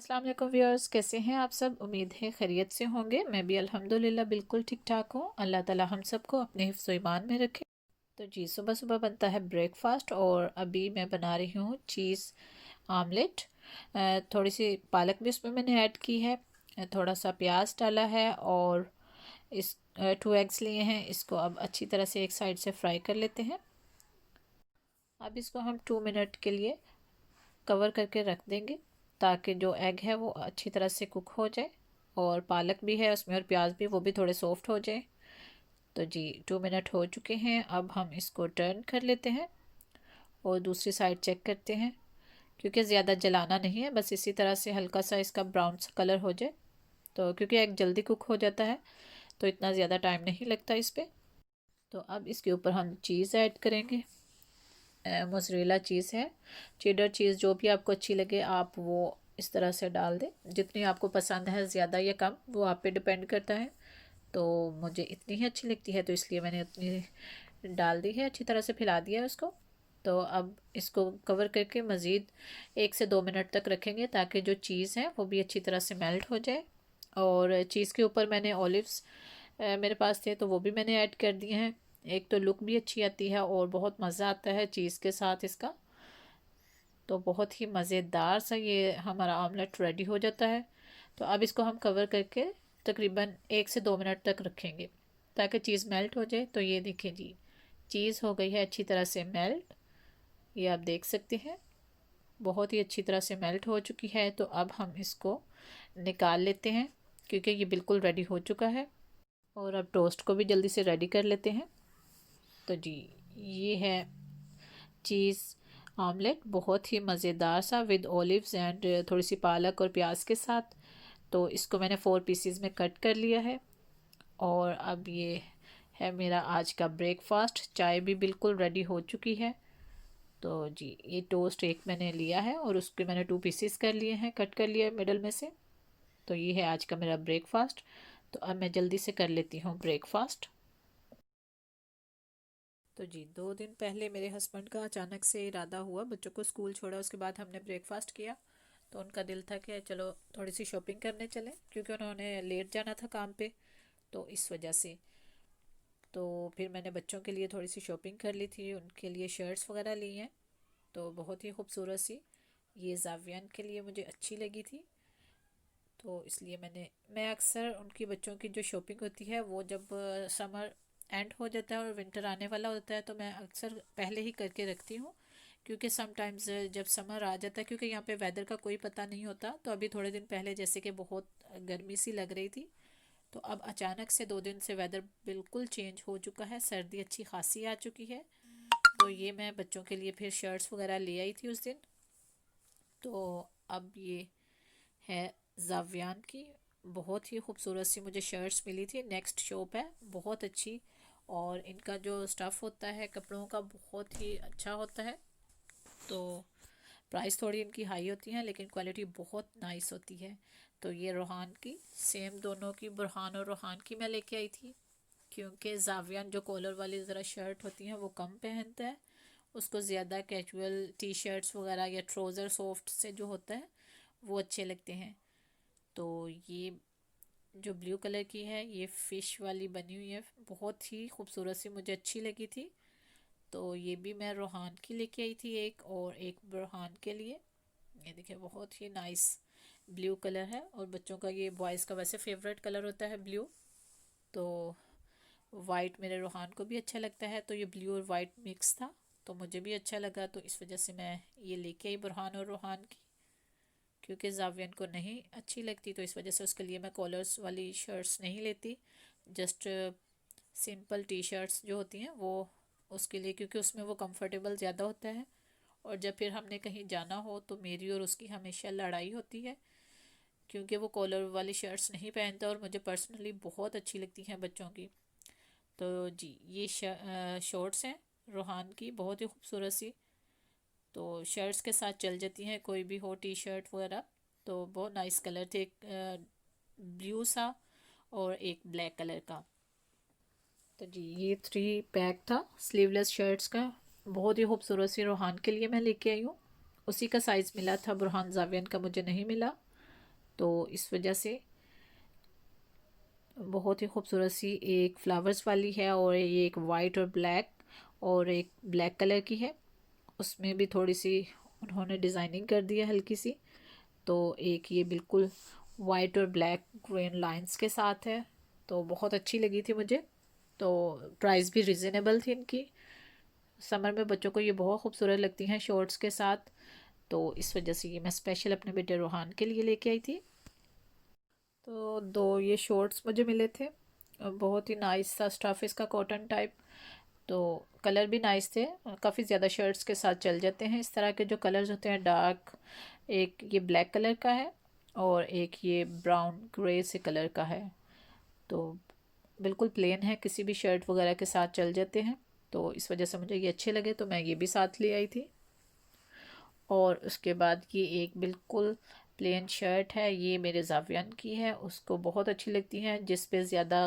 अस्सलाम वालेकुम व्यूअर्स, कैसे हैं आप सब। उम्मीद है खैरियत से होंगे। मैं भी अल्हम्दुलिल्लाह बिल्कुल ठीक ठाक हूँ। अल्लाह ताला हम सबको अपने हिफ्ज़ व ईमान में रखे। तो जी, सुबह सुबह बनता है ब्रेकफास्ट और अभी मैं बना रही हूँ चीज़ आमलेट। थोड़ी सी पालक भी उसमें मैंने ऐड की है, थोड़ा सा प्याज डाला है और इस 2 एग्स लिए हैं। इसको अब अच्छी तरह से एक साइड से फ्राई कर लेते हैं। अब इसको हम 2 मिनट के लिए कवर करके रख देंगे ताकि जो एग है वो अच्छी तरह से कुक हो जाए और पालक भी है उसमें और प्याज भी, वो भी थोड़े सॉफ्ट हो जाए। तो जी 2 मिनट हो चुके हैं। अब हम इसको टर्न कर लेते हैं और दूसरी साइड चेक करते हैं, क्योंकि ज़्यादा जलाना नहीं है, बस इसी तरह से हल्का सा इसका ब्राउन सा कलर हो जाए। तो क्योंकि एग जल्दी कुक हो जाता है तो इतना ज़्यादा टाइम नहीं लगता इस पर। तो अब इसके ऊपर हम चीज़ ऐड करेंगे। मोज़रेला चीज़ है, चेडर चीज़, जो भी आपको अच्छी लगे आप वो इस तरह से डाल दें। जितनी आपको पसंद है, ज़्यादा या कम, वो आप पे डिपेंड करता है। तो मुझे इतनी ही अच्छी लगती है तो इसलिए मैंने उतनी डाल दी है। अच्छी तरह से फैला दिया है उसको। तो अब इसको कवर करके मज़ीद 1 से 2 मिनट तक रखेंगे ताकि जो चीज़ है वो भी अच्छी तरह से मेल्ट हो जाए। और चीज़ के ऊपर मैंने ऑलिव्स मेरे पास थे तो वो भी मैंने ऐड कर दिए हैं। एक तो लुक भी अच्छी आती है और बहुत मज़ा आता है चीज़ के साथ इसका। तो बहुत ही मज़ेदार सा ये हमारा आमलेट रेडी हो जाता है। तो अब इसको हम कवर करके तकरीबन 1 से 2 मिनट तक रखेंगे ताकि चीज़ मेल्ट हो जाए। तो ये देखिए जी, चीज़ हो गई है अच्छी तरह से मेल्ट, ये आप देख सकते हैं बहुत ही अच्छी तरह से मेल्ट हो चुकी है। तो अब हम इसको निकाल लेते हैं क्योंकि ये बिल्कुल रेडी हो चुका है। और अब टोस्ट को भी जल्दी से रेडी कर लेते हैं। तो जी, ये है चीज़ आमलेट, बहुत ही मज़ेदार सा विद ऑलिव्स एंड थोड़ी सी पालक और प्याज के साथ। तो इसको मैंने 4 पीसीज में कट कर लिया है। और अब ये है मेरा आज का ब्रेकफास्ट। चाय भी बिल्कुल रेडी हो चुकी है। तो जी, ये टोस्ट एक मैंने लिया है और उसके मैंने 2 पीसीज कर लिए हैं, कट कर लिया है मिडल में से। तो ये है आज का मेरा ब्रेकफास्ट। तो अब मैं जल्दी से कर लेती हूँ ब्रेकफास्ट। तो जी, 2 दिन पहले मेरे हस्बैंड का अचानक से इरादा हुआ, बच्चों को स्कूल छोड़ा उसके बाद हमने ब्रेकफास्ट किया। तो उनका दिल था कि चलो थोड़ी सी शॉपिंग करने चलें, क्योंकि उन्होंने लेट जाना था काम पे। तो इस वजह से तो फिर मैंने बच्चों के लिए थोड़ी सी शॉपिंग कर ली थी, उनके लिए शर्ट्स वगैरह ली हैं। तो बहुत ही खूबसूरत सी ये जावियन के लिए मुझे अच्छी लगी थी। तो इसलिए मैं अक्सर उनकी बच्चों की जो शॉपिंग होती है वो जब समर एंड हो जाता है और विंटर आने वाला होता है तो मैं अक्सर पहले ही करके रखती हूँ। क्योंकि समटाइम्स जब समर आ जाता है, क्योंकि यहाँ पे वेदर का कोई पता नहीं होता, तो अभी थोड़े दिन पहले जैसे कि बहुत गर्मी सी लग रही थी, तो अब अचानक से 2 दिन से वेदर बिल्कुल चेंज हो चुका है, सर्दी अच्छी खासी आ चुकी है। तो ये मैं बच्चों के लिए फिर शर्ट्स वगैरह ले आई थी उस दिन। तो अब ये है जावियान की बहुत ही खूबसूरत सी मुझे शर्ट्स मिली थी। नेक्स्ट शॉप है बहुत अच्छी, और इनका जो स्टफ़ होता है कपड़ों का बहुत ही अच्छा होता है। तो प्राइस थोड़ी इनकी हाई होती है लेकिन क्वालिटी बहुत नाइस होती है। तो ये रोहान की सेम, दोनों की, बुरहान और रोहान की मैं लेके आई थी। क्योंकि जावियान जो कॉलर वाली ज़रा शर्ट होती हैं वो कम पहनता है, उसको ज़्यादा कैजुअल टी शर्ट्स वगैरह या ट्राउज़र सॉफ्ट से जो होता है वो अच्छे लगते हैं। तो ये जो ब्लू कलर की है ये फ़िश वाली बनी हुई है, बहुत ही खूबसूरत सी मुझे अच्छी लगी थी। तो ये भी मैं रोहान की लेके आई थी एक, और एक बुरहान के लिए। ये देखिए बहुत ही नाइस ब्लू कलर है, और बच्चों का ये बॉयज़ का वैसे फेवरेट कलर होता है ब्लू। तो वाइट मेरे रोहान को भी अच्छा लगता है, तो ये ब्लू और वाइट मिक्स था तो मुझे भी अच्छा लगा, तो इस वजह से मैं ये लेके आई बुरहान और रोहान की। क्योंकि जावियन को नहीं अच्छी लगती तो इस वजह से उसके लिए मैं कॉलर्स वाली शर्ट्स नहीं लेती, जस्ट सिंपल टी शर्ट्स जो होती हैं वो उसके लिए, क्योंकि उसमें वो कंफर्टेबल ज़्यादा होता है। और जब फिर हमने कहीं जाना हो तो मेरी और उसकी हमेशा लड़ाई होती है, क्योंकि वो कॉलर वाली शर्ट्स नहीं पहनता और मुझे पर्सनली बहुत अच्छी लगती हैं बच्चों की। तो जी, ये शॉर्ट्स हैं रोहान की, बहुत ही खूबसूरत सी। तो शर्ट्स के साथ चल जाती हैं कोई भी हो, टी शर्ट वगैरह। तो बहुत नाइस कलर थे, एक ब्लू सा और एक ब्लैक कलर का। तो जी, ये 3 पैक था स्लीवलेस शर्ट्स का, बहुत ही खूबसूरत सी रोहान के लिए मैं लेके आई हूँ। उसी का साइज़ मिला था, बुरहान जावियन का मुझे नहीं मिला। तो इस वजह से बहुत ही खूबसूरत सी एक फ्लावर्स वाली है, और ये एक वाइट और ब्लैक, और एक ब्लैक कलर की है। उसमें भी थोड़ी सी उन्होंने डिज़ाइनिंग कर दी है हल्की सी। तो एक ये बिल्कुल वाइट और ब्लैक ग्रीन लाइंस के साथ है, तो बहुत अच्छी लगी थी मुझे। तो प्राइस भी रिजनेबल थी इनकी। समर में बच्चों को ये बहुत खूबसूरत लगती हैं शॉर्ट्स के साथ। तो इस वजह से ये मैं स्पेशल अपने बेटे रोहान के लिए लेके आई थी। तो दो ये शॉर्ट्स मुझे मिले थे, और बहुत ही नाइस था स्टफ इसका, कॉटन टाइप। तो कलर भी नाइस थे, काफ़ी ज़्यादा शर्ट्स के साथ चल जाते हैं इस तरह के जो कलर्स होते हैं डार्क। एक ये ब्लैक कलर का है, और एक ये ब्राउन ग्रे से कलर का है। तो बिल्कुल प्लेन है, किसी भी शर्ट वगैरह के साथ चल जाते हैं। तो इस वजह से मुझे ये अच्छे लगे, तो मैं ये भी साथ ले आई थी। और उसके बाद ये एक बिल्कुल प्लेन शर्ट है, ये मेरे जावियन की है, उसको बहुत अच्छी लगती हैं जिस पे ज़्यादा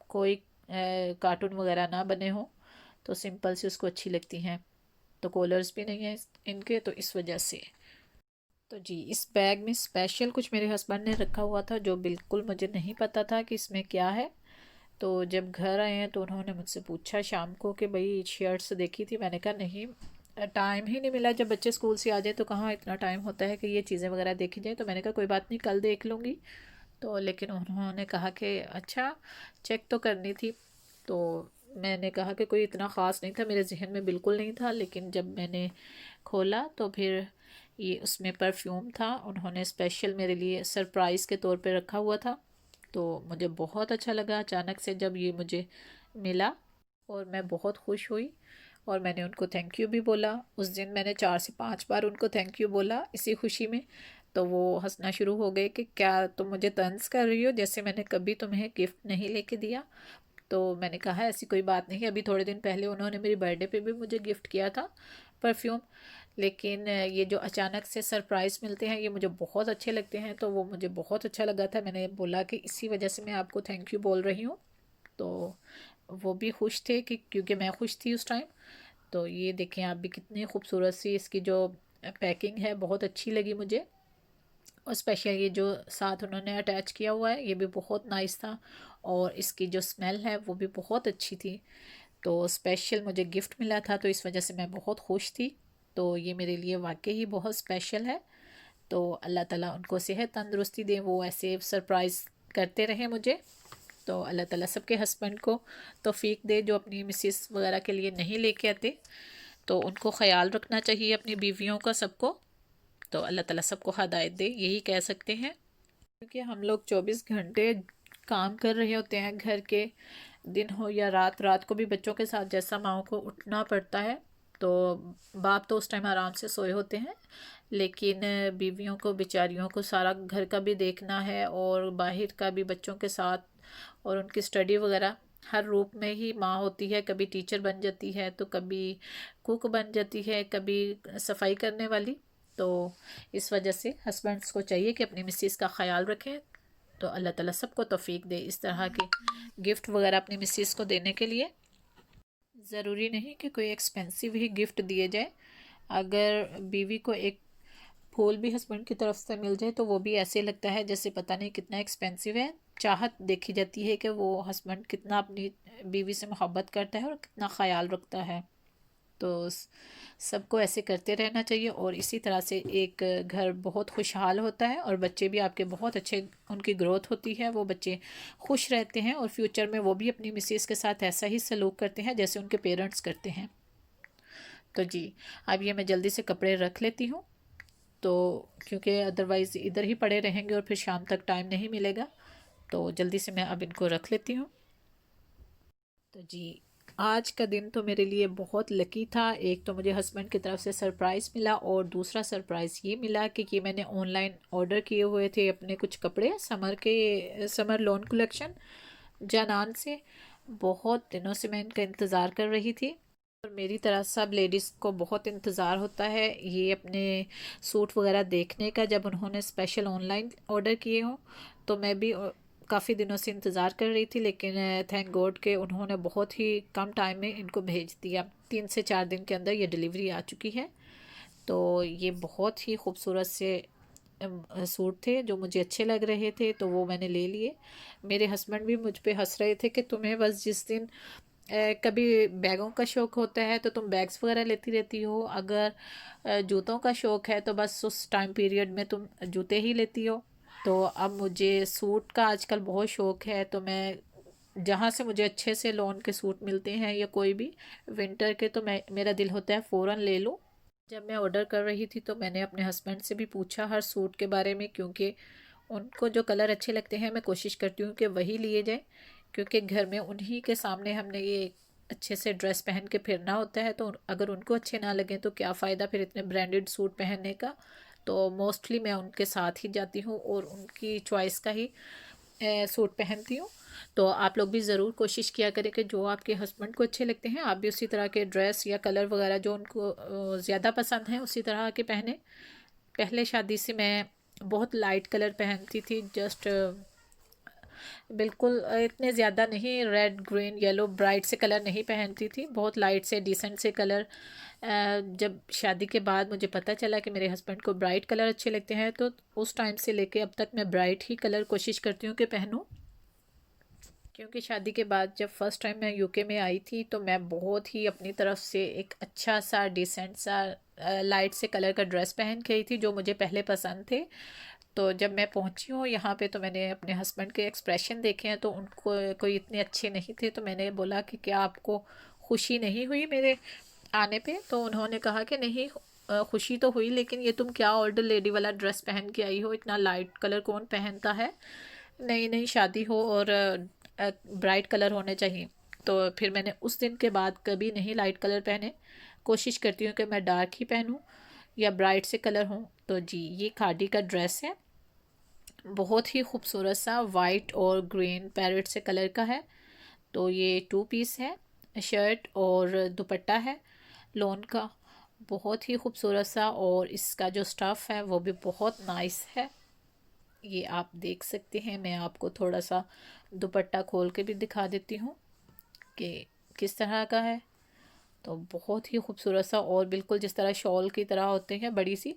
कोई कार्टून वगैरह ना बने हो, तो सिंपल से उसको अच्छी लगती हैं। तो कॉलर्स भी नहीं है इनके, तो इस वजह से। तो जी इस बैग में स्पेशल कुछ मेरे हस्बैंड ने रखा हुआ था जो बिल्कुल मुझे नहीं पता था कि इसमें क्या है। तो जब घर आए हैं तो उन्होंने मुझसे पूछा शाम को कि भाई शर्ट्स देखी थी। मैंने कहा नहीं, टाइम ही नहीं मिला। जब बच्चे स्कूल से आ जाए तो कहाँ इतना टाइम होता है कि ये चीज़ें वगैरह देखी जाए। तो मैंने कहा कोई बात नहीं, कल देख लूँगी। तो लेकिन उन्होंने कहा कि अच्छा चेक तो करनी थी। तो मैंने कहा कि कोई इतना ख़ास नहीं था, मेरे जहन में बिल्कुल नहीं था। लेकिन जब मैंने खोला तो फिर ये उसमें परफ्यूम था, उन्होंने स्पेशल मेरे लिए सरप्राइज़ के तौर पे रखा हुआ था। तो मुझे बहुत अच्छा लगा अचानक से जब ये मुझे मिला, और मैं बहुत खुश हुई। और मैंने उनको थैंक यू भी बोला। उस दिन मैंने 4 से 5 बार उनको थैंक यू बोला इसी खुशी में। तो वो हंसना शुरू हो गए कि क्या तुम मुझे तंज कर रही हो, जैसे मैंने कभी तुम्हें गिफ्ट नहीं लेके दिया। तो मैंने कहा ऐसी कोई बात नहीं, अभी थोड़े दिन पहले उन्होंने मेरी बर्थडे पे भी मुझे गिफ्ट किया था परफ्यूम। लेकिन ये जो अचानक से सरप्राइज़ मिलते हैं ये मुझे बहुत अच्छे लगते हैं। तो वो मुझे बहुत अच्छा लगा था, मैंने बोला कि इसी वजह से मैं आपको थैंक यू बोल रही हूँ। तो वो भी खुश थे कि क्योंकि मैं खुश थी उस टाइम। तो ये देखें आप भी, कितनी खूबसूरत सी इसकी जो पैकिंग है बहुत अच्छी लगी मुझे। और स्पेशल ये जो साथ उन्होंने अटैच किया हुआ है ये भी बहुत नाइस था, और इसकी जो स्मेल है वो भी बहुत अच्छी थी। तो स्पेशल मुझे गिफ्ट मिला था, तो इस वजह से मैं बहुत खुश थी। तो ये मेरे लिए वाकई ही बहुत स्पेशल है। तो अल्लाह ताला उनको सेहत तंदुरुस्ती दे, वो ऐसे सरप्राइज़ करते रहे मुझे। तो अल्लाह ताला सबके हस्बैंड को तौफीक दे जो अपनी मिसेस वगैरह के लिए नहीं लेके आते। तो उनको ख्याल रखना चाहिए अपनी बीवियों का, सबको। तो अल्लाह ताला सबको हदायत दे, यही कह सकते हैं। क्योंकि हम लोग 24 घंटे काम कर रहे होते हैं घर के, दिन हो या रात। रात को भी बच्चों के साथ जैसा माओ को उठना पड़ता है, तो बाप तो उस टाइम आराम से सोए होते हैं। लेकिन बीवियों को, बेचारियों को सारा घर का भी देखना है, और बाहर का भी बच्चों के साथ, और उनकी स्टडी वगैरह। हर रूप में ही माँ होती है, कभी टीचर बन जाती है, तो कभी कुक बन जाती है, कभी सफाई करने वाली। तो इस वजह से हस्बैंड्स को चाहिए कि अपनी मिसेस का ख्याल रखें। तो अल्लाह ताला सबको तौफीक दे इस तरह के गिफ्ट वगैरह अपनी मिसेस को देने के लिए। ज़रूरी नहीं कि कोई एक्सपेंसिव ही गिफ्ट दिए जाए। अगर बीवी को एक फूल भी हस्बैंड की तरफ से मिल जाए तो वो भी ऐसे लगता है जैसे पता नहीं कितना एक्सपेंसिव है। चाहत देखी जाती है कि वो हस्बैंड कितना अपनी बीवी से मोहब्बत करता है और कितना ख्याल रखता है। तो सबको ऐसे करते रहना चाहिए, और इसी तरह से एक घर बहुत खुशहाल होता है, और बच्चे भी आपके बहुत अच्छे, उनकी ग्रोथ होती है, वो बच्चे खुश रहते हैं, और फ्यूचर में वो भी अपनी मिसेस के साथ ऐसा ही सलूक करते हैं जैसे उनके पेरेंट्स करते हैं। तो जी अब ये मैं जल्दी से कपड़े रख लेती हूँ, तो क्योंकि अदरवाइज़ इधर ही पड़े रहेंगे और फिर शाम तक टाइम नहीं मिलेगा। तो जल्दी से मैं अब इनको रख लेती हूँ। तो जी आज का दिन तो मेरे लिए बहुत लकी था। एक तो मुझे हस्बैंड की तरफ से सरप्राइज़ मिला, और दूसरा सरप्राइज़ ये मिला कि मैंने ऑनलाइन ऑर्डर किए हुए थे अपने कुछ कपड़े, समर लॉन कलेक्शन जानान से। बहुत दिनों से मैं इनका इंतज़ार कर रही थी, और मेरी तरह सब लेडीज़ को बहुत इंतज़ार होता है ये अपने सूट वगैरह देखने का जब उन्होंने स्पेशल ऑनलाइन ऑर्डर किए हों। तो मैं भी काफ़ी दिनों से इंतज़ार कर रही थी, लेकिन थैंक गॉड के उन्होंने बहुत ही कम टाइम में इनको भेज दिया। 3 से 4 दिन के अंदर ये डिलीवरी आ चुकी है। तो ये बहुत ही खूबसूरत से सूट थे जो मुझे अच्छे लग रहे थे, तो वो मैंने ले लिए। मेरे हस्बैंड भी मुझ पे हंस रहे थे कि तुम्हें बस जिस दिन कभी बैगों का शौक़ होता है तो तुम बैग्स वगैरह लेती रहती हो, अगर जूतों का शौक़ है तो बस उस टाइम पीरियड में तुम जूते ही लेती हो। तो अब मुझे सूट का आजकल बहुत शौक़ है, तो मैं जहाँ से मुझे अच्छे से लॉन के सूट मिलते हैं या कोई भी विंटर के, तो मैं मेरा दिल होता है फ़ौरन ले लूँ। जब मैं ऑर्डर कर रही थी तो मैंने अपने हस्बैंड से भी पूछा हर सूट के बारे में, क्योंकि उनको जो कलर अच्छे लगते हैं मैं कोशिश करती हूँ कि वही लिए जाए, क्योंकि घर में उन्हीं के सामने हमने ये अच्छे से ड्रेस पहन के फिरना होता है। तो अगर उनको अच्छे ना लगें तो क्या फ़ायदा फिर इतने ब्रांडेड सूट पहनने का। तो मोस्टली मैं उनके साथ ही जाती हूँ और उनकी चॉइस का ही सूट पहनती हूँ। तो आप लोग भी ज़रूर कोशिश किया करें कि जो आपके हस्बैंड को अच्छे लगते हैं आप भी उसी तरह के ड्रेस या कलर वगैरह जो उनको ज़्यादा पसंद हैं उसी तरह के पहने। पहले शादी से मैं बहुत लाइट कलर पहनती थी, जस्ट बिल्कुल इतने ज़्यादा नहीं, रेड ग्रीन येलो ब्राइट से कलर नहीं पहनती थी, बहुत लाइट से डिसेंट से कलर। जब शादी के बाद मुझे पता चला कि मेरे हस्बैंड को ब्राइट कलर अच्छे लगते हैं, तो उस टाइम से लेके अब तक मैं ब्राइट ही कलर कोशिश करती हूँ कि पहनूँ। क्योंकि शादी के बाद जब फर्स्ट टाइम मैं यूके में आई थी तो मैं बहुत ही अपनी तरफ से एक अच्छा सा डिसेंट सा लाइट से कलर का ड्रेस पहन के आई थी जो मुझे पहले पसंद थे। तो जब मैं पहुंची हूँ यहाँ पे तो मैंने अपने हस्बैंड के एक्सप्रेशन देखे हैं, तो उनको कोई इतने अच्छे नहीं थे। तो मैंने बोला कि क्या आपको खुशी नहीं हुई मेरे आने पे? तो उन्होंने कहा कि नहीं, खुशी तो हुई, लेकिन ये तुम क्या ओल्ड लेडी वाला ड्रेस पहन के आई हो, इतना लाइट कलर कौन पहनता है, नई नई शादी हो और ब्राइट कलर होने चाहिए। तो फिर मैंने उस दिन के बाद कभी नहीं लाइट कलर पहने, कोशिश करती हूँ कि मैं डार्क ही पहनूँ या ब्राइट से कलर हूँ। तो जी, ये खादी का ड्रेस है, बहुत ही खूबसूरत सा वाइट और ग्रीन पैरेट से कलर का है। तो ये 2 पीस है, शर्ट और दुपट्टा है लॉन का, बहुत ही खूबसूरत सा। और इसका जो स्टफ़ है वो भी बहुत नाइस है, ये आप देख सकते हैं। मैं आपको थोड़ा सा दुपट्टा खोल के भी दिखा देती हूँ कि किस तरह का है। तो बहुत ही खूबसूरत सा, और बिल्कुल जिस तरह शॉल की तरह होते हैं बड़ी सी,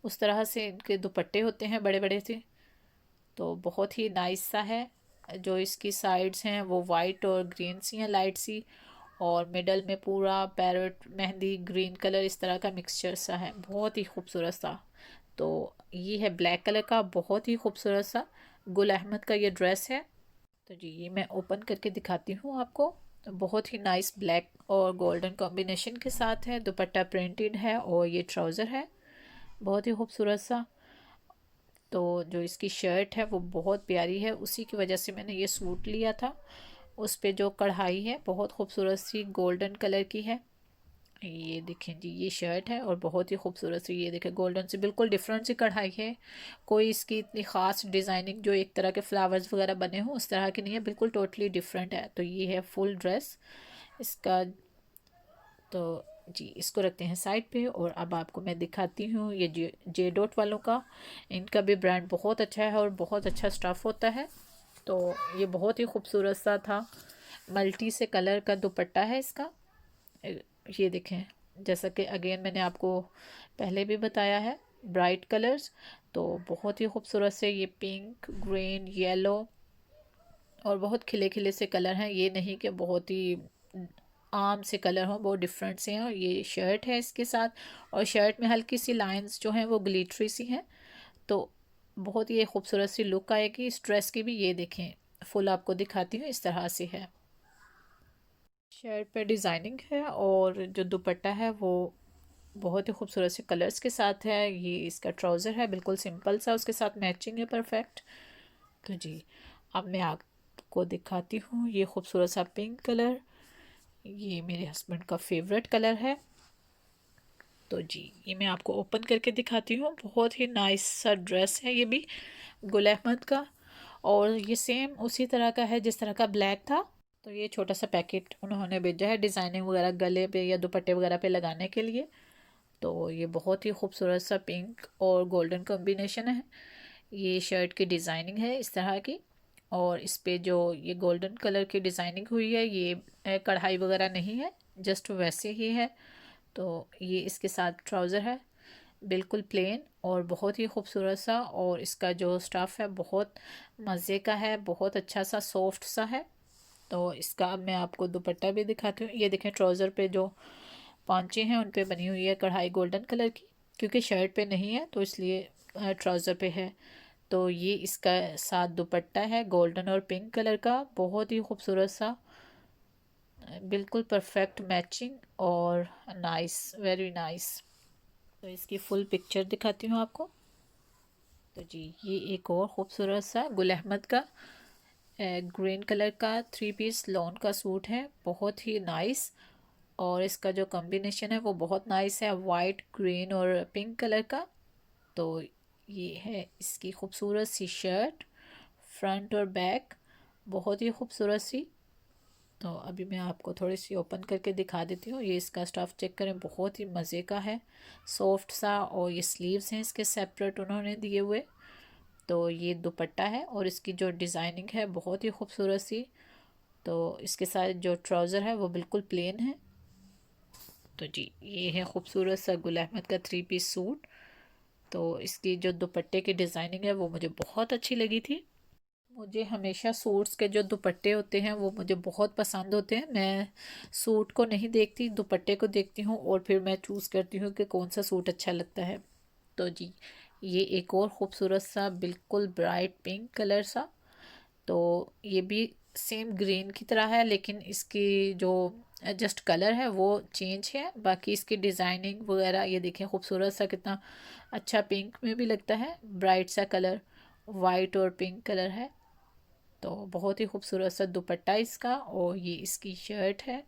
उस तरह से इनके दुपट्टे होते हैं बड़े बड़े से। तो बहुत ही नाइस सा है। जो इसकी साइड्स हैं वो वाइट और ग्रीन सी हैं, लाइट सी, और मिडल में पूरा पैरेट मेहंदी ग्रीन कलर इस तरह का मिक्सचर सा है, बहुत ही खूबसूरत सा। तो ये है ब्लैक कलर का, बहुत ही खूबसूरत सा गुल अहमद का ये ड्रेस है। तो जी, ये मैं ओपन करके दिखाती हूँ आपको। तो बहुत ही नाइस ब्लैक और गोल्डन कॉम्बिनेशन के साथ है, दुपट्टा प्रिंटेड है और ये ट्राउज़र है बहुत ही खूबसूरत सा। तो जो इसकी शर्ट है वो बहुत प्यारी है, उसी की वजह से मैंने ये सूट लिया था। उस पे जो कढ़ाई है बहुत खूबसूरत सी गोल्डन कलर की है। ये देखें जी, ये शर्ट है और बहुत ही खूबसूरत सी, ये देखें गोल्डन से बिल्कुल डिफरेंट सी कढ़ाई है। कोई इसकी इतनी ख़ास डिज़ाइनिंग जो एक तरह के फ्लावर्स वगैरह बने हों उस तरह की नहीं है, बिल्कुल टोटली डिफरेंट है। तो ये है फुल ड्रेस इसका। तो जी, इसको रखते हैं साइड पे, और अब आपको मैं दिखाती हूँ ये जे डॉट वालों का। इनका भी ब्रांड बहुत अच्छा है और बहुत अच्छा स्टफ़ होता है। तो ये बहुत ही खूबसूरत सा था, मल्टी से कलर का दुपट्टा है इसका। ये देखें, जैसा कि अगेन मैंने आपको पहले भी बताया है, ब्राइट कलर्स। तो बहुत ही खूबसूरत से ये पिंक, ग्रीन, येलो और बहुत खिले खिले से कलर हैं, ये नहीं कि बहुत ही आम से कलर हो, बहुत डिफरेंट से हैं। और ये शर्ट है इसके साथ, और शर्ट में हल्की सी लाइंस जो हैं वो ग्लिटरी सी हैं। तो बहुत ही खूबसूरत सी लुक आएगी इस ड्रेस की भी। ये देखें, फुल आपको दिखाती हूँ, इस तरह से है। शर्ट पे डिज़ाइनिंग है और जो दुपट्टा है वो बहुत ही खूबसूरत से कलर्स के साथ है। ये इसका ट्राउज़र है बिल्कुल सिंपल सा, उसके साथ मैचिंग है परफेक्ट। तो जी, अब मैं आपको दिखाती हूँ ये खूबसूरत सा पिंक कलर, ये मेरे हस्बैंड का फेवरेट कलर है। तो जी, ये मैं आपको ओपन करके दिखाती हूँ। बहुत ही नाइस सा ड्रेस है ये भी, गुल अहमद का, और ये सेम उसी तरह का है जिस तरह का ब्लैक था। तो ये छोटा सा पैकेट उन्होंने भेजा है डिज़ाइनिंग वगैरह गले पे या दुपट्टे वगैरह पे लगाने के लिए। तो ये बहुत ही खूबसूरत सा पिंक और गोल्डन कॉम्बिनेशन है। ये शर्ट की डिज़ाइनिंग है इस तरह की, और इस पे जो ये गोल्डन कलर की डिज़ाइनिंग हुई है ये कढ़ाई वगैरह नहीं है, जस्ट वैसे ही है। तो ये इसके साथ ट्राउज़र है बिल्कुल प्लेन और बहुत ही खूबसूरत सा, और इसका जो स्टफ़ है बहुत मज़े का है, बहुत अच्छा सा सॉफ्ट सा है। तो इसका अब मैं आपको दुपट्टा भी दिखाती हूँ। ये देखें ट्राउज़र पे जो पांचे हैं उन पे बनी हुई है कढ़ाई गोल्डन कलर की, क्योंकि शर्ट पे नहीं है तो इसलिए ट्राउज़र पे है। तो ये इसका साथ दुपट्टा है गोल्डन और पिंक कलर का, बहुत ही खूबसूरत सा, बिल्कुल परफेक्ट मैचिंग और नाइस, वेरी नाइस। तो इसकी फुल पिक्चर दिखाती हूँ आपको। तो जी ये एक और ख़ूबसूरत सा गुल अहमद का ग्रीन कलर का 3 पीस लॉन का सूट है, बहुत ही नाइस। और इसका जो कॉम्बिनेशन है वो बहुत नाइस है, वाइट ग्रीन और पिंक कलर का। तो ये है इसकी खूबसूरत सी शर्ट, फ्रंट और बैक बहुत ही खूबसूरत सी। तो अभी मैं आपको थोड़ी सी ओपन करके दिखा देती हूँ। ये इसका स्टफ़ चेक करें, बहुत ही मज़े का है, सॉफ्ट सा। और ये स्लीव्स हैं इसके सेपरेट उन्होंने दिए हुए। तो ये दुपट्टा है और इसकी जो डिज़ाइनिंग है बहुत ही खूबसूरत सी। तो इसके साथ जो ट्राउज़र है वो बिल्कुल प्लेन है। तो जी ये है खूबसूरत सा गुल अहमद का 3 पीस सूट। तो इसकी जो दुपट्टे की डिज़ाइनिंग है वो मुझे बहुत अच्छी लगी थी। मुझे हमेशा सूट्स के जो दुपट्टे होते हैं वो मुझे बहुत पसंद होते हैं। मैं सूट को नहीं देखती, दुपट्टे को देखती हूँ और फिर मैं चूज़ करती हूँ कि कौन सा सूट अच्छा लगता है। तो जी ये एक और ख़ूबसूरत सा बिल्कुल ब्राइट पिंक कलर सा। तो ये भी सेम ग्रीन की तरह है, लेकिन इसकी जो जस्ट कलर है वो चेंज है। बाकी इसकी डिज़ाइनिंग वगैरह ये देखें, खूबसूरत सा कितना अच्छा, पिंक में भी लगता है, ब्राइट सा कलर, वाइट और पिंक कलर है। तो बहुत ही खूबसूरत सा दुपट्टा इसका, और ये इसकी शर्ट है।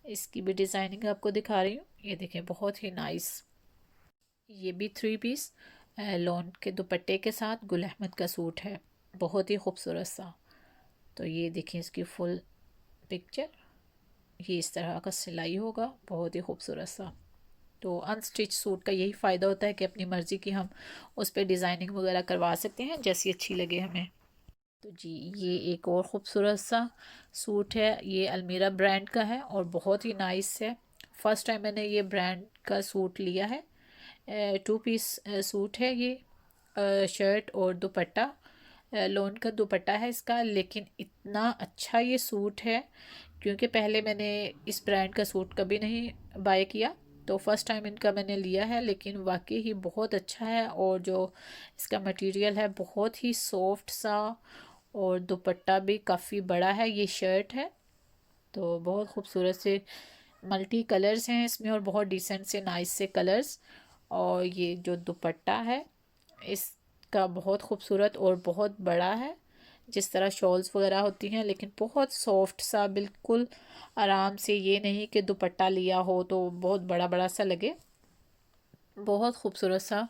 इसकी भी डिज़ाइनिंग आपको दिखा रही हूँ, ये देखें बहुत ही नाइस। ये भी 3 पीस लॉन के दुपट्टे के साथ गुल अहमद का सूट है, बहुत ही खूबसूरत सा। तो ये देखें इसकी फुल पिक्चर, ये इस तरह का सिलाई होगा, बहुत ही खूबसूरत सा। तो अनस्टिच सूट का यही फ़ायदा होता है कि अपनी मर्ज़ी की हम उस पर डिज़ाइनिंग वगैरह करवा सकते हैं जैसी अच्छी लगे हमें। तो जी ये एक और ख़ूबसूरत सा सूट है, ये अलमीरा ब्रांड का है और बहुत ही नाइस है। फ़र्स्ट टाइम मैंने ये ब्रांड का सूट लिया है। 2 पीस सूट है ये, शर्ट और दुपट्टा, लोन का दुपट्टा है इसका। लेकिन इतना अच्छा ये सूट है, क्योंकि पहले मैंने इस ब्रांड का सूट कभी नहीं बाय किया, तो फर्स्ट टाइम इनका मैंने लिया है। लेकिन वाकई ही बहुत अच्छा है, और जो इसका मटेरियल है बहुत ही सॉफ्ट सा, और दुपट्टा भी काफ़ी बड़ा है। ये शर्ट है तो बहुत खूबसूरत से मल्टी कलर्स हैं इसमें, और बहुत डिसेंट से नाइस से कलर्स। और ये जो दुपट्टा है इसका बहुत खूबसूरत और बहुत बड़ा है, जिस तरह शॉल्स वगैरह होती हैं, लेकिन बहुत सॉफ्ट सा, बिल्कुल आराम से। ये नहीं कि दुपट्टा लिया हो तो बहुत बड़ा बड़ा सा लगे, बहुत खूबसूरत सा,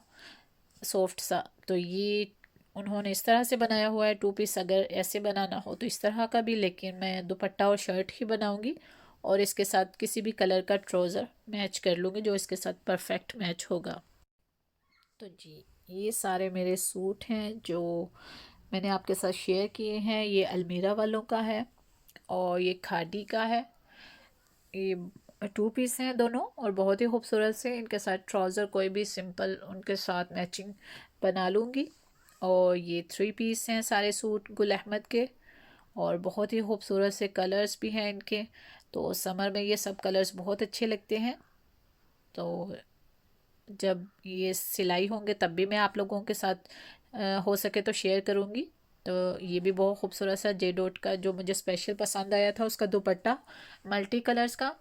सॉफ्ट सा। तो ये उन्होंने इस तरह से बनाया हुआ है 2 पीस। अगर ऐसे बनाना हो तो इस तरह का भी, लेकिन मैं दुपट्टा और शर्ट ही बनाऊंगी, और इसके साथ किसी भी कलर का ट्राउज़र मैच कर लूँगी जो इसके साथ परफेक्ट मैच होगा। तो जी ये सारे मेरे सूट हैं जो मैंने आपके साथ शेयर किए हैं। ये अलमीरा वालों का है और ये खादी का है। ये 2 पीस हैं दोनों, और बहुत ही खूबसूरत से। इनके साथ ट्राउज़र कोई भी सिंपल उनके साथ मैचिंग बना लूँगी। और ये 3 पीस हैं सारे सूट गुल अहमद के, और बहुत ही खूबसूरत से कलर्स भी हैं इनके। तो समर में ये सब कलर्स बहुत अच्छे लगते हैं। तो जब ये सिलाई होंगे तब भी मैं आप लोगों के साथ हो सके तो शेयर करूँगी। तो ये भी बहुत खूबसूरत सा जे डॉट का जो मुझे स्पेशल पसंद आया था, उसका दुपट्टा मल्टी कलर्स का।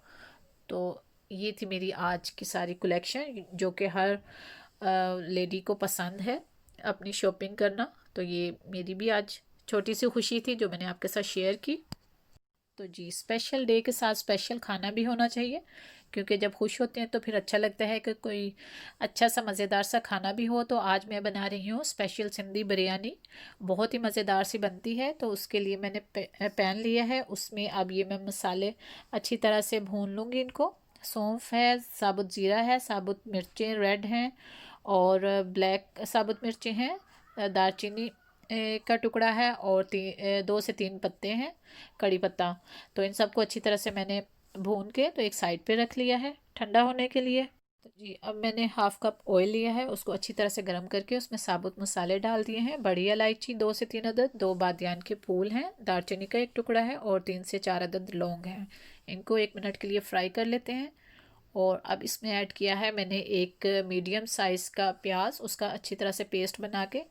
तो ये थी मेरी आज की सारी कलेक्शन, जो कि हर लेडी को पसंद है अपनी शॉपिंग करना। तो ये मेरी भी आज छोटी सी खुशी थी जो मैंने आपके साथ शेयर की। तो जी स्पेशल डे के साथ स्पेशल खाना भी होना चाहिए, क्योंकि जब खुश होते हैं तो फिर अच्छा लगता है कि कोई अच्छा सा मज़ेदार सा खाना भी हो। तो आज मैं बना रही हूँ स्पेशल सिंधी बिरयानी, बहुत ही मज़ेदार सी बनती है। तो उसके लिए मैंने पैन लिया है, उसमें अब ये मैं मसाले अच्छी तरह से भून लूँगी इनको। सौंफ है, साबुत ज़ीरा है, साबुत मिर्चें रेड हैं, और ब्लैक साबुत मिर्चें हैं, दालचीनी का टुकड़ा है, और 2 से 3 पत्ते हैं कड़ी पत्ता। तो इन सबको अच्छी तरह से मैंने भून के तो एक साइड पे रख लिया है ठंडा होने के लिए। तो जी अब मैंने हाफ कप ऑयल लिया है, उसको अच्छी तरह से गर्म करके उसमें साबुत मसाले डाल दिए हैं। बड़ी इलायची 2 से 3 अदद, 2 बादियान के फूल हैं, दालचीनी का 1 टुकड़ा है और 3 से 4 अदद लौंग हैं। इनको 1 मिनट के लिए फ्राई कर लेते हैं। और अब इसमें ऐड किया है मैंने एक मीडियम साइज़ का प्याज, उसका अच्छी तरह से पेस्ट बना के,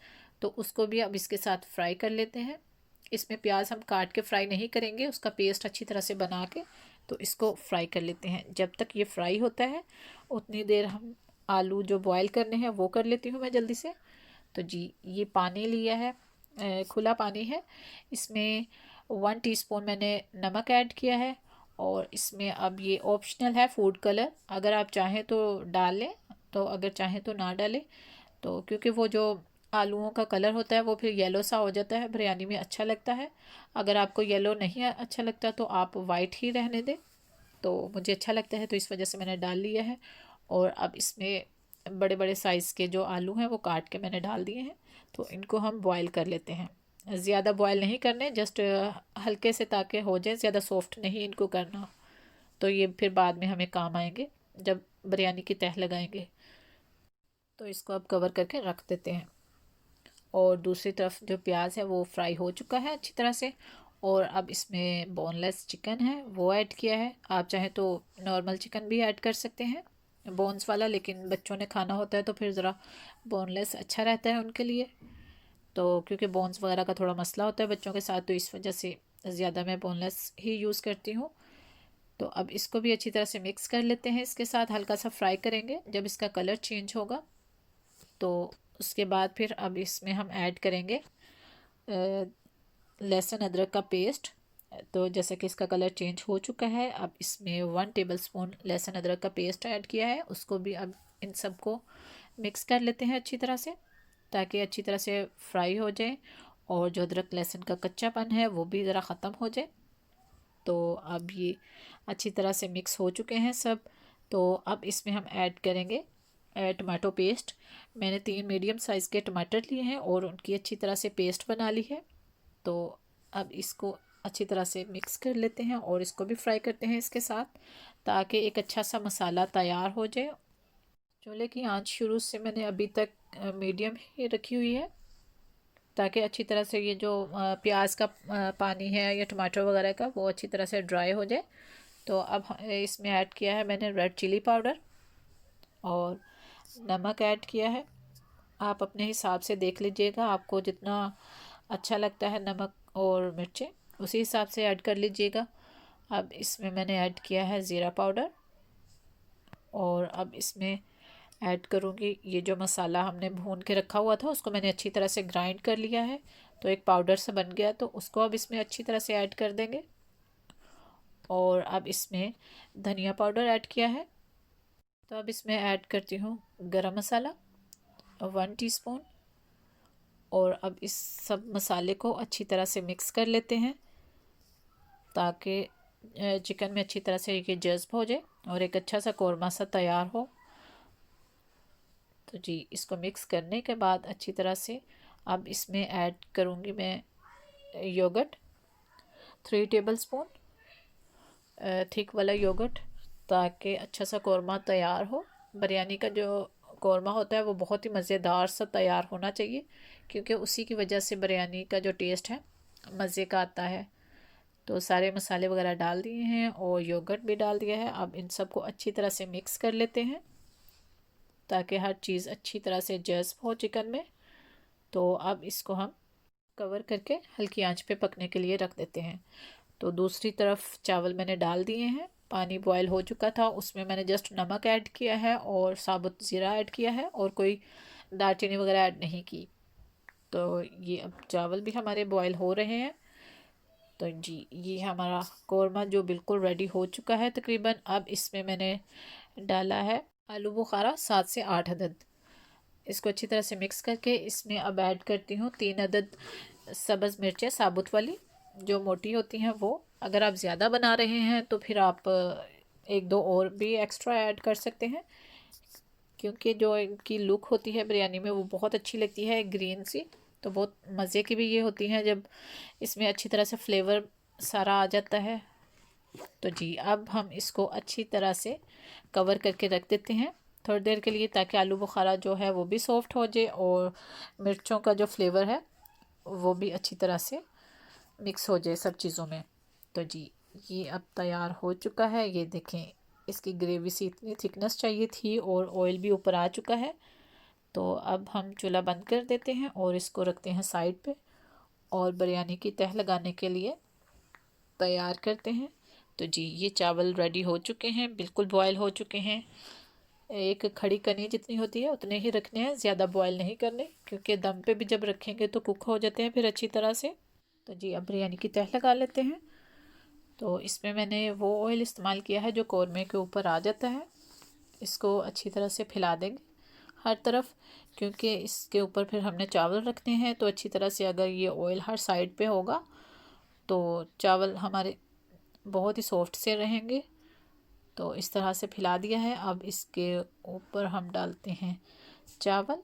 तो उसको भी अब इसके साथ फ्राई कर लेते हैं। इसमें प्याज हम काट के फ्राई नहीं करेंगे, उसका पेस्ट अच्छी तरह से बना के तो इसको फ्राई कर लेते हैं। जब तक ये फ्राई होता है उतनी देर हम आलू जो बॉयल करने हैं वो कर लेती हूँ मैं जल्दी से। तो जी ये पानी लिया है, खुला पानी है, इसमें 1 टीस्पून मैंने नमक ऐड किया है। और इसमें अब ये ऑप्शनल है फूड कलर, अगर आप चाहें तो डाल लें, तो अगर चाहें तो ना डालें। तो क्योंकि वो जो आलूओं का कलर होता है वो फिर येलो सा हो जाता है, बिरयानी में अच्छा लगता है। अगर आपको येलो नहीं अच्छा लगता तो आप वाइट ही रहने दें, तो मुझे अच्छा लगता है तो इस वजह से मैंने डाल लिया है। और अब इसमें बड़े बड़े साइज़ के जो आलू हैं वो काट के मैंने डाल दिए हैं। तो इनको हम बॉईल कर लेते हैं। ज़्यादा बॉईल नहीं करने, जस्ट हल्के से ताकि हो जाए, ज़्यादा सॉफ्ट नहीं इनको करना, तो ये फिर बाद में हमें काम आएंगे जब बिरयानी की तह लगाएंगे। तो इसको अब कवर करके रख देते हैं। और दूसरी तरफ जो प्याज है वो फ्राई हो चुका है अच्छी तरह से। और अब इसमें बोनलेस चिकन है वो ऐड किया है। आप चाहें तो नॉर्मल चिकन भी ऐड कर सकते हैं, बोन्स वाला, लेकिन बच्चों ने खाना होता है तो फिर ज़रा बोनलेस अच्छा रहता है उनके लिए। तो क्योंकि बोन्स वगैरह का थोड़ा मसला होता है बच्चों के साथ, तो इस वजह से ज़्यादा मैं बोनलेस ही यूज़ करती हूँ। तो अब इसको भी अच्छी तरह से मिक्स कर लेते हैं, इसके साथ हल्का सा फ्राई करेंगे। जब इसका कलर चेंज होगा तो उसके बाद फिर अब इसमें हम ऐड करेंगे लहसुन अदरक का पेस्ट। तो जैसा कि इसका कलर चेंज हो चुका है, अब इसमें 1 टेबलस्पून लहसुन अदरक का पेस्ट ऐड किया है, उसको भी अब इन सबको मिक्स कर लेते हैं अच्छी तरह से, ताकि अच्छी तरह से फ्राई हो जाए और जो अदरक लहसुन का कच्चापन है वो भी ज़रा ख़त्म हो जाए। तो अब ये अच्छी तरह से मिक्स हो चुके हैं सब। तो अब इसमें हम ऐड करेंगे टमाटो पेस्ट। मैंने 3 मीडियम साइज़ के टमाटर लिए हैं और उनकी अच्छी तरह से पेस्ट बना ली है। तो अब इसको अच्छी तरह से मिक्स कर लेते हैं और इसको भी फ्राई करते हैं इसके साथ, ताकि एक अच्छा सा मसाला तैयार हो जाए। चूल्हे की आंच शुरू से मैंने अभी तक मीडियम ही रखी हुई है, ताकि अच्छी तरह से ये जो प्याज का पानी है या टमाटर वगैरह का वो अच्छी तरह से ड्राई हो जाए। तो अब इसमें ऐड किया है मैंने रेड चिली पाउडर और नमक ऐड किया है। आप अपने हिसाब से देख लीजिएगा, आपको जितना अच्छा लगता है नमक और मिर्चें उसी हिसाब से ऐड कर लीजिएगा। अब इसमें मैंने ऐड किया है ज़ीरा पाउडर। और अब इसमें ऐड करूँगी ये जो मसाला हमने भून के रखा हुआ था, उसको मैंने अच्छी तरह से ग्राइंड कर लिया है, तो एक पाउडर सा बन गया, तो उसको अब इसमें अच्छी तरह से ऐड कर देंगे। और अब इसमें धनिया पाउडर ऐड किया है। तो अब इसमें ऐड करती हूँ गरम मसाला 1 टीस्पून। और अब इस सब मसाले को अच्छी तरह से मिक्स कर लेते हैं, ताकि चिकन में अच्छी तरह से ये जज्ब हो जाए और एक अच्छा सा कौरमा सा तैयार हो। तो जी इसको मिक्स करने के बाद अच्छी तरह से अब इसमें ऐड करूँगी मैं योगर्ट 3 टेबलस्पून, थिक वाला योगर्ट, ताकि अच्छा सा कौरमा तैयार हो। बिरयानी का जो कौरमा होता है वो बहुत ही मज़ेदार सा तैयार होना चाहिए, क्योंकि उसी की वजह से बिरयानी का जो टेस्ट है मज़े का आता है। तो सारे मसाले वगैरह डाल दिए हैं और योगर्ट भी डाल दिया है। अब इन सबको अच्छी तरह से मिक्स कर लेते हैं, ताकि हर चीज़ अच्छी तरह से जज्ब हो चिकन में। तो अब इसको हम कवर करके हल्की आंच पे पकने के लिए रख देते हैं। तो दूसरी तरफ चावल मैंने डाल दिए हैं, पानी बॉयल हो चुका था, उसमें मैंने जस्ट नमक ऐड किया है और साबुत ज़ीरा ऐड किया है और कोई दालचीनी वगैरह ऐड नहीं की। तो ये अब चावल भी हमारे बॉयल हो रहे हैं। तो जी ये हमारा कौरमा जो बिल्कुल रेडी हो चुका है तकरीबन। अब इसमें मैंने डाला है आलू बुखारा 7 से 8 अदद। इसको अच्छी तरह से मिक्स करके इसमें अब ऐड करती हूँ 3 अदद सब्ज़ मिर्चें साबुत वाली, जो मोटी होती हैं वो। अगर आप ज़्यादा बना रहे हैं तो फिर आप एक दो और भी एक्स्ट्रा ऐड कर सकते हैं, क्योंकि जो इनकी लुक होती है बिरयानी में वो बहुत अच्छी लगती है ग्रीन सी। तो बहुत मज़े की भी ये होती हैं जब इसमें अच्छी तरह से फ्लेवर सारा आ जाता है। तो जी अब हम इसको अच्छी तरह से कवर करके रख देते हैं। थोड़ी देर के लिए, ताकि आलू बुखारा जो है वो भी सॉफ्ट हो जाए और मिर्चों का जो फ्लेवर है वो भी अच्छी तरह से मिक्स हो जाए सब चीज़ों में। तो जी ये अब तैयार हो चुका है। ये देखें, इसकी ग्रेवी सी इतनी थिकनेस चाहिए थी और ऑयल भी ऊपर आ चुका है। तो अब हम चूल्हा बंद कर देते हैं और इसको रखते हैं साइड पे और बिरयानी की तह लगाने के लिए तैयार करते हैं। तो जी ये चावल रेडी हो चुके हैं, बिल्कुल बॉयल हो चुके हैं। एक खड़ी कनी जितनी होती है उतने ही रखने हैं, ज़्यादा बॉयल नहीं करने, क्योंकि दम पे भी जब रखेंगे तो कुक हो जाते हैं फिर अच्छी तरह से। तो जी अब बिरयानी की तह लगा लेते हैं। तो इसमें मैंने वो ऑयल इस्तेमाल किया है जो कौरमे के ऊपर आ जाता है। इसको अच्छी तरह से फैला देंगे हर तरफ, क्योंकि इसके ऊपर फिर हमने चावल रखने हैं। तो अच्छी तरह से अगर ये ऑयल हर साइड पे होगा तो चावल हमारे बहुत ही सॉफ्ट से रहेंगे। तो इस तरह से फैला दिया है। अब इसके ऊपर हम डालते हैं चावल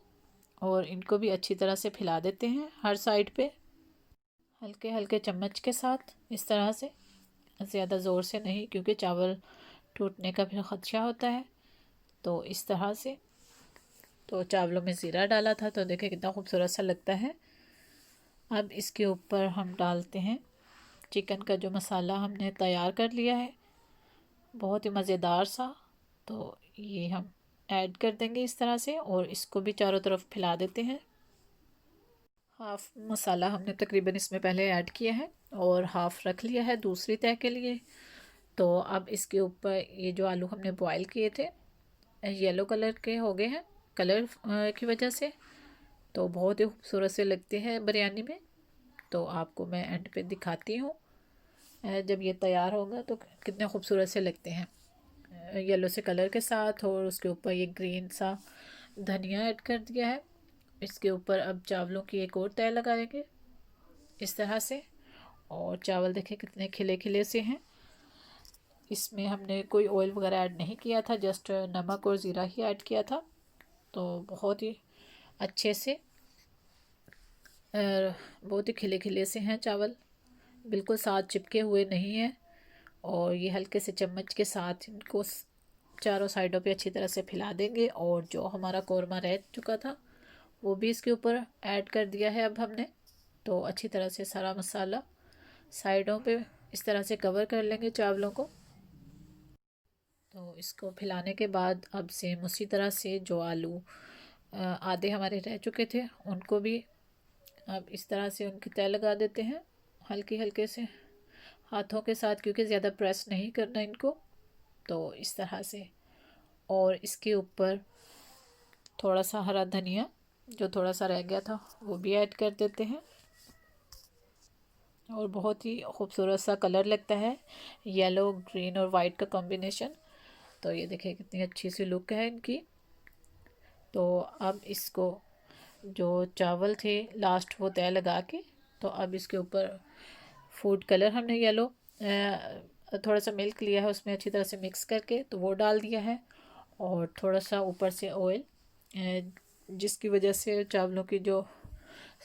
और इनको भी अच्छी तरह से फैला देते हैं हर साइड पे, हल्के हल्के चम्मच के साथ इस तरह से, ज़्यादा ज़ोर से नहीं, क्योंकि चावल टूटने का फिर ख़दशा होता है। तो इस तरह से। तो चावलों में ज़ीरा डाला था तो देखें कितना खूबसूरत सा लगता है। अब इसके ऊपर हम डालते हैं चिकन का जो मसाला हमने तैयार कर लिया है, बहुत ही मज़ेदार सा। तो ये हम ऐड कर देंगे इस तरह से और इसको भी चारों तरफ फैला देते हैं। हाफ़ मसाला हमने तकरीबन इसमें पहले ऐड किया है और हाफ़ रख लिया है दूसरी तह के लिए। तो अब इसके ऊपर ये जो आलू हमने बॉयल किए थे येलो कलर के हो गए हैं कलर की वजह से, तो बहुत ही खूबसूरत से लगते हैं बिरयानी में। तो आपको मैं एंड पे दिखाती हूँ जब ये तैयार होगा तो कितने खूबसूरत से लगते हैं येलो से कलर के साथ। और उसके ऊपर ये ग्रीन सा धनिया ऐड कर दिया है। इसके ऊपर अब चावलों की एक और तह लगाएंगे इस तरह से। और चावल देखें कितने खिले खिले से हैं। इसमें हमने कोई ऑयल वगैरह ऐड नहीं किया था, जस्ट नमक और ज़ीरा ही ऐड किया था। तो बहुत ही अच्छे से बहुत ही खिले खिले से हैं चावल, बिल्कुल साथ चिपके हुए नहीं हैं। और ये हल्के से चम्मच के साथ इनको चारों साइडों पे अच्छी तरह से फैला देंगे। और जो हमारा कौरमा रह चुका था वो भी इसके ऊपर ऐड कर दिया है अब हमने। तो अच्छी तरह से सारा मसाला साइडों पे इस तरह से कवर कर लेंगे चावलों को। तो इसको फैलाने के बाद अब सेम उसी तरह से जो आलू आधे हमारे रह चुके थे उनको भी अब इस तरह से उनकी तह लगा देते हैं हल्के हल्के से हाथों के साथ, क्योंकि ज़्यादा प्रेस नहीं करना इनको। तो इस तरह से। और इसके ऊपर थोड़ा सा हरा धनिया जो थोड़ा सा रह गया था वो भी ऐड कर देते हैं। और बहुत ही खूबसूरत सा कलर लगता है, येलो ग्रीन और वाइट का कॉम्बिनेशन। तो ये देखिए कितनी अच्छी सी लुक है इनकी। तो अब इसको जो चावल थे लास्ट वो तय लगा के, तो अब इसके ऊपर फूड कलर हमने येलो थोड़ा सा मिल्क लिया है उसमें अच्छी तरह से मिक्स करके तो वो डाल दिया है। और थोड़ा सा ऊपर से ऑयल, जिसकी वजह से चावलों की जो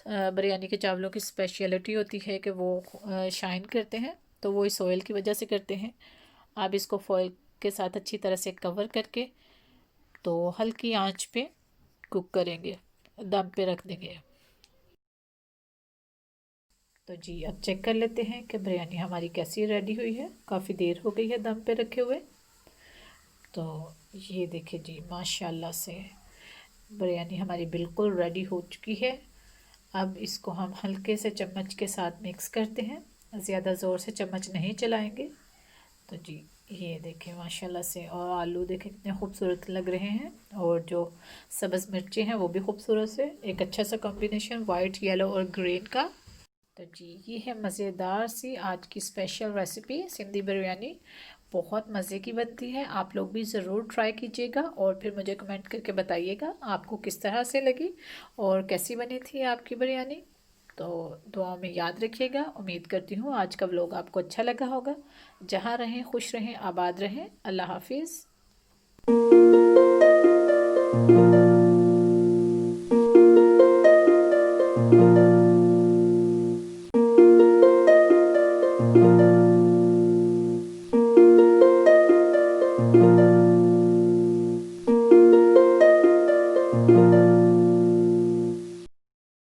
बिरयानी के चावलों की स्पेशलिटी होती है कि वो शाइन करते हैं, तो वो इस ऑयल की वजह से करते हैं। आप इसको फॉयल के साथ अच्छी तरह से कवर करके तो हल्की आंच पे कुक करेंगे, दम पे रख देंगे। तो जी अब चेक कर लेते हैं कि बिरयानी हमारी कैसी रेडी हुई है। काफ़ी देर हो गई है दम पे रखे हुए। तो ये देखिए जी माशाल्लाह से बिरयानी हमारी बिल्कुल रेडी हो चुकी है। अब इसको हम हल्के से चम्मच के साथ मिक्स करते हैं, ज़्यादा ज़ोर से चम्मच नहीं चलाएंगे। तो जी ये देखें माशाल्लाह से, और आलू देखें कितने खूबसूरत लग रहे हैं। और जो सब्ज़ मिर्ची हैं वो भी खूबसूरत से, एक अच्छा सा कॉम्बिनेशन वाइट येलो और ग्रीन का। तो जी ये है मज़ेदार सी आज की स्पेशल रेसिपी सिंधी बिरयानी। बहुत मज़े की बनती है, आप लोग भी ज़रूर ट्राई कीजिएगा और फिर मुझे कमेंट करके बताइएगा आपको किस तरह से लगी और कैसी बनी थी आपकी बिरयानी। तो दुआ में याद रखिएगा। उम्मीद करती हूँ आज का व्लॉग आपको अच्छा लगा होगा। जहाँ रहें खुश रहें आबाद रहें। अल्लाह हाफिज़।